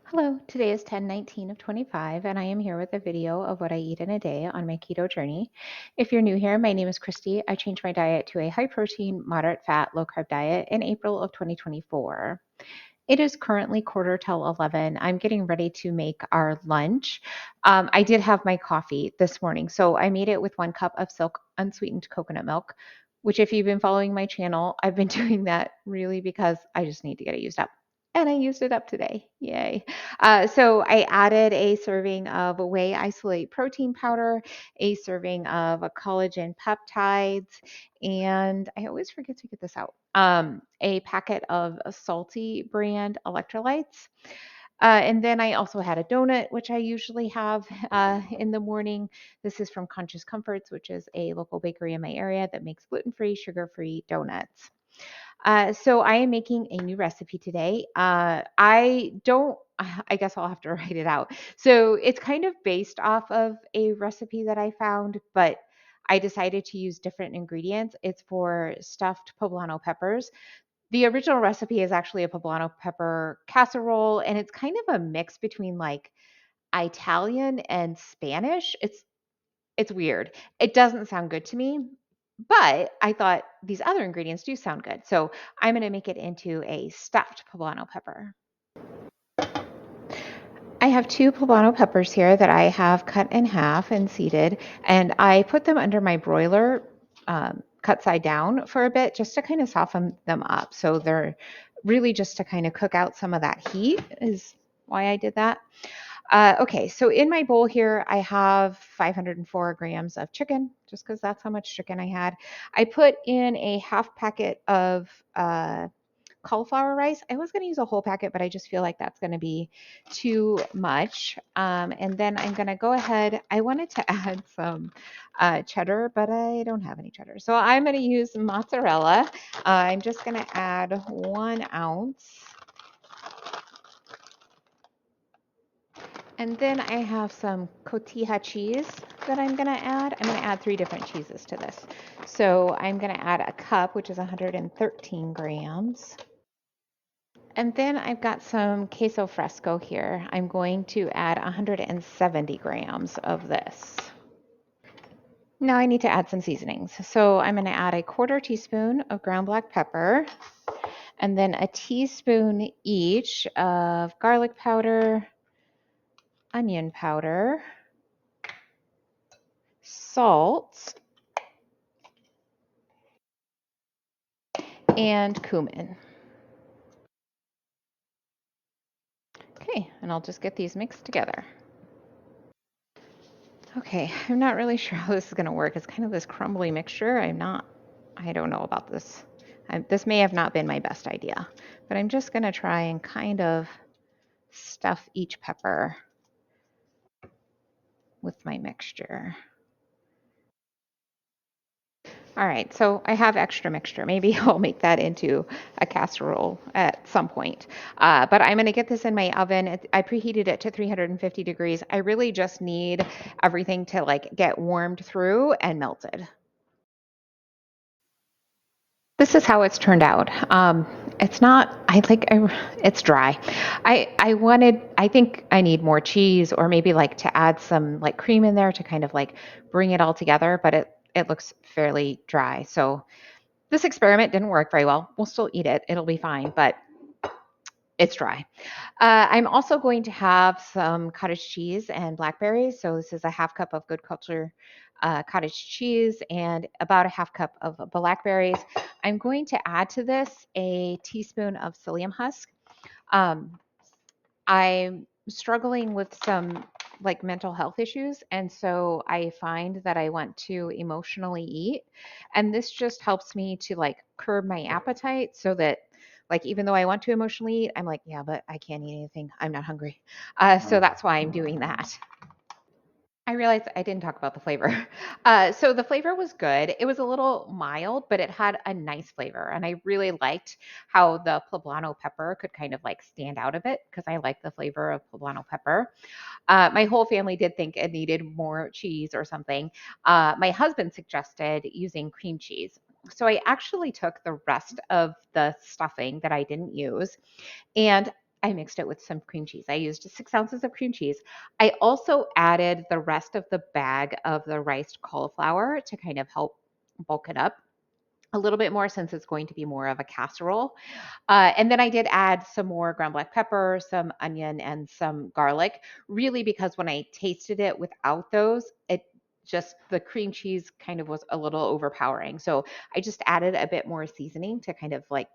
Hello, today is 10/19 of 25, and I am here with a video of what I eat in a day on my keto journey. If you're new here, my name is Christy. I changed my diet to a high protein, moderate fat, low carb diet in April of 2024. It is currently quarter till 11. I'm getting ready to make our lunch. I did have my coffee this morning, so I made it with 1 cup of silk unsweetened coconut milk, which, if you've been following my channel, I've been doing that really because I just need to get it used up. And I used it up today. Yay. So I added a serving of whey isolate protein powder, a serving of a collagen peptides, and I always forget to get this out. A packet of salty brand electrolytes. And then I also had a donut, which I usually have in the morning. This is from Conscious Comforts, which is a local bakery in my area that makes gluten free, sugar free donuts. So I am making a new recipe today. I guess I'll have to write it out. So it's kind of based off of a recipe that I found, but I decided to use different ingredients. It's for stuffed poblano peppers. The original recipe is actually a poblano pepper casserole, and it's kind of a mix between like Italian and Spanish. It's weird. It doesn't sound good to me, but I thought these other ingredients do sound good. So I'm going to make it into a stuffed poblano pepper. I have 2 poblano peppers here that I have cut in half and seeded, and I put them under my broiler, cut side down for a bit just to kind of soften them up. So they're really just to kind of cook out some of that heat, is why I did that. Okay, so in my bowl here, I have 504 grams of chicken, just because that's how much chicken I had. I put in a half packet of cauliflower rice. I was going to use a whole packet, but I just feel like that's going to be too much. And then I'm going to go ahead. I wanted to add some cheddar, but I don't have any cheddar. So I'm going to use mozzarella. I'm just going to add 1 ounce. And then I have some cotija cheese that I'm going to add. I'm going to add 3 different cheeses to this. So I'm going to add a cup, which is 113 grams. And then I've got some queso fresco here. I'm going to add 170 grams of this. Now I need to add some seasonings. So I'm going to add a 1/4 teaspoon of ground black pepper, and then a teaspoon each of garlic powder, onion powder, salt, and cumin. Okay, and I'll just get these mixed together. Okay, I'm not really sure how this is going to work. It's kind of this crumbly mixture. I don't know about this. This may have not been my best idea, but I'm just going to try and kind of stuff each pepper with my mixture. All right, so I have extra mixture. Maybe I'll make that into a casserole at some point. But I'm going to get this in my oven. I preheated it to 350 degrees. I really just need everything to like get warmed through and melted. This is how it's turned out. It's not, it's dry. I think I need more cheese or maybe like to add some like cream in there to kind of like bring it all together, but it looks fairly dry. So this experiment didn't work very well. We'll still eat it. It'll be fine, but it's dry. I'm also going to have some cottage cheese and blackberries. So this is a half cup of good culture cottage cheese and about a half cup of blackberries. I'm going to add to this a teaspoon of psyllium husk. Um, I'm struggling with some like mental health issues, and so I find that I want to emotionally eat, and this just helps me to like curb my appetite so that like even though I want to emotionally eat, I'm like, yeah, but I can't eat anything. I'm not hungry. So that's why I'm doing that. I realized I didn't talk about the flavor. So the flavor was good. It was a little mild, but it had a nice flavor. And I really liked how the poblano pepper could kind of like stand out a bit because I like the flavor of poblano pepper. My whole family did think it needed more cheese or something. My husband suggested using cream cheese. So I actually took the rest of the stuffing that I didn't use and I mixed it with some cream cheese. I used 6 ounces of cream cheese. I also added the rest of the bag of the riced cauliflower to kind of help bulk it up a little bit more since it's going to be more of a casserole. And then I did add some more ground black pepper, some onion, and some garlic, really because when I tasted it without those, it just the cream cheese kind of was a little overpowering. So I just added a bit more seasoning to kind of like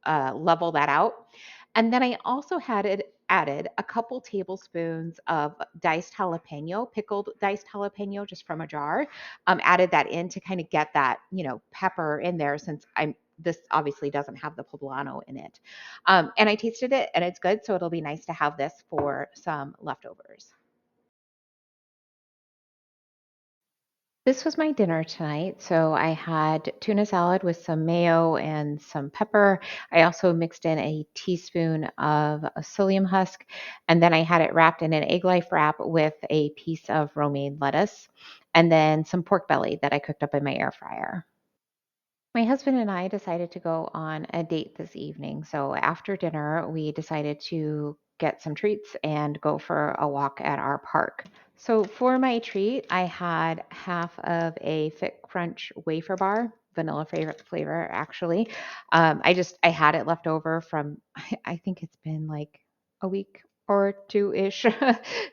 level that out. And then I also had it added a couple tablespoons of diced jalapeno, pickled diced jalapeno just from a jar. Added that in to kind of get that, pepper in there since this obviously doesn't have the poblano in it. And I tasted it and it's good. So it'll be nice to have this for some leftovers. This was my dinner tonight. So I had tuna salad with some mayo and some pepper. I also mixed in a teaspoon of a psyllium husk, and then I had it wrapped in an egg life wrap with a piece of romaine lettuce, and then some pork belly that I cooked up in my air fryer. My husband and I decided to go on a date this evening. So after dinner, we decided to get some treats and go for a walk at our park. So for my treat, I had half of a Fit Crunch wafer bar, vanilla flavor actually. I had it left over from I think it's been like a week or two ish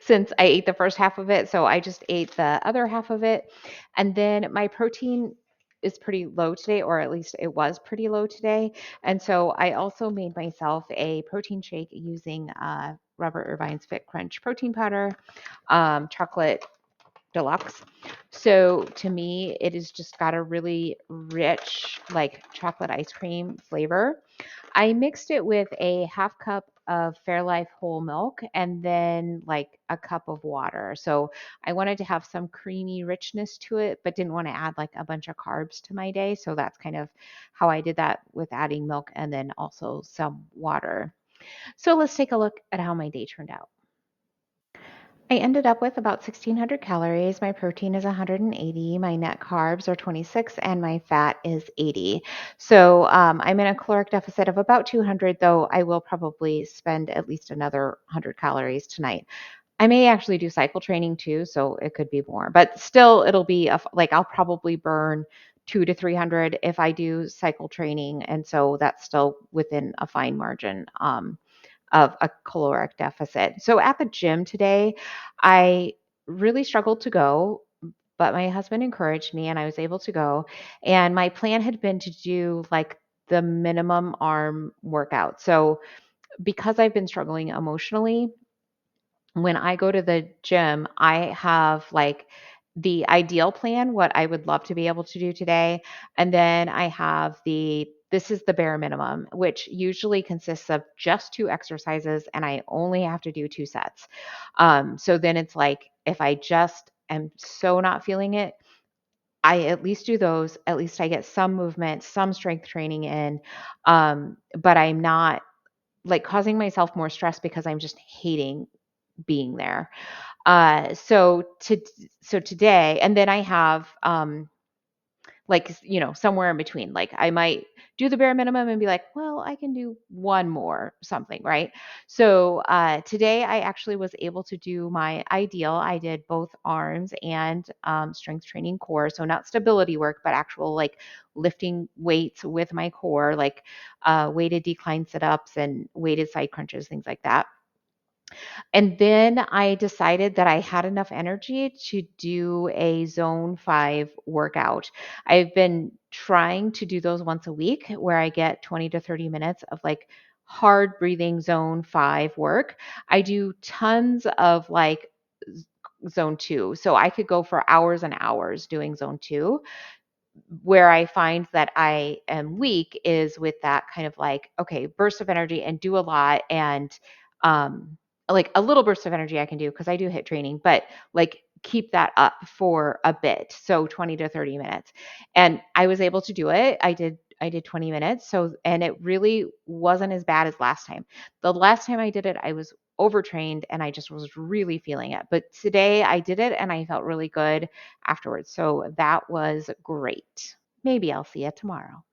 since I ate the first half of it. So I just ate the other half of it, and then my protein is pretty low today, or at least it was pretty low today. And so I also made myself a protein shake using Robert Irvine's Fit Crunch protein powder, chocolate deluxe. So to me, it has just got a really rich, like chocolate ice cream flavor. I mixed it with a half cup of Fairlife whole milk and then like a cup of water. So I wanted to have some creamy richness to it, but didn't want to add like a bunch of carbs to my day. So that's kind of how I did that with adding milk and then also some water. So let's take a look at how my day turned out. I ended up with about 1,600 calories. My protein is 180. My net carbs are 26, and my fat is 80. So I'm in a caloric deficit of about 200, though I will probably spend at least another 100 calories tonight. I may actually do cycle training too, so it could be more, but still, it'll be like I'll probably burn 2 to 300 if I do cycle training, and so that's still within a fine margin. Of a caloric deficit. So at the gym today, I really struggled to go, but my husband encouraged me and I was able to go. And my plan had been to do like the minimum arm workout. So because I've been struggling emotionally, when I go to the gym, I have like the ideal plan, what I would love to be able to do today. And then I have this is the bare minimum, which usually consists of just two exercises and I only have to do two sets. So then it's like if I just am so not feeling it, I at least do those. At least I get some movement, some strength training in. But I'm not like causing myself more stress because I'm just hating being there. Uh, so to so today, and then I have like somewhere in between. Like I might do the bare minimum and be like, well, I can do one more something, right? So today I actually was able to do my ideal. I did both arms and strength training core, so not stability work, but actual like lifting weights with my core, like weighted decline sit ups and weighted side crunches, things like that. And then I decided that I had enough energy to do a zone 5 workout. I've been trying to do those once a week where I get 20 to 30 minutes of like hard breathing zone 5 work. I do tons of like zone 2. So I could go for hours and hours doing zone 2. Where I find that I am weak is with that kind of like, okay, burst of energy and do a lot and like a little burst of energy I can do because I do hit training, but like keep that up for a bit. So 20 to 30 minutes. And I was able to do it. I did 20 minutes. So and it really wasn't as bad as last time. The last time I did it, I was overtrained and I just was really feeling it. But today I did it and I felt really good afterwards. So that was great. Maybe I'll see you tomorrow.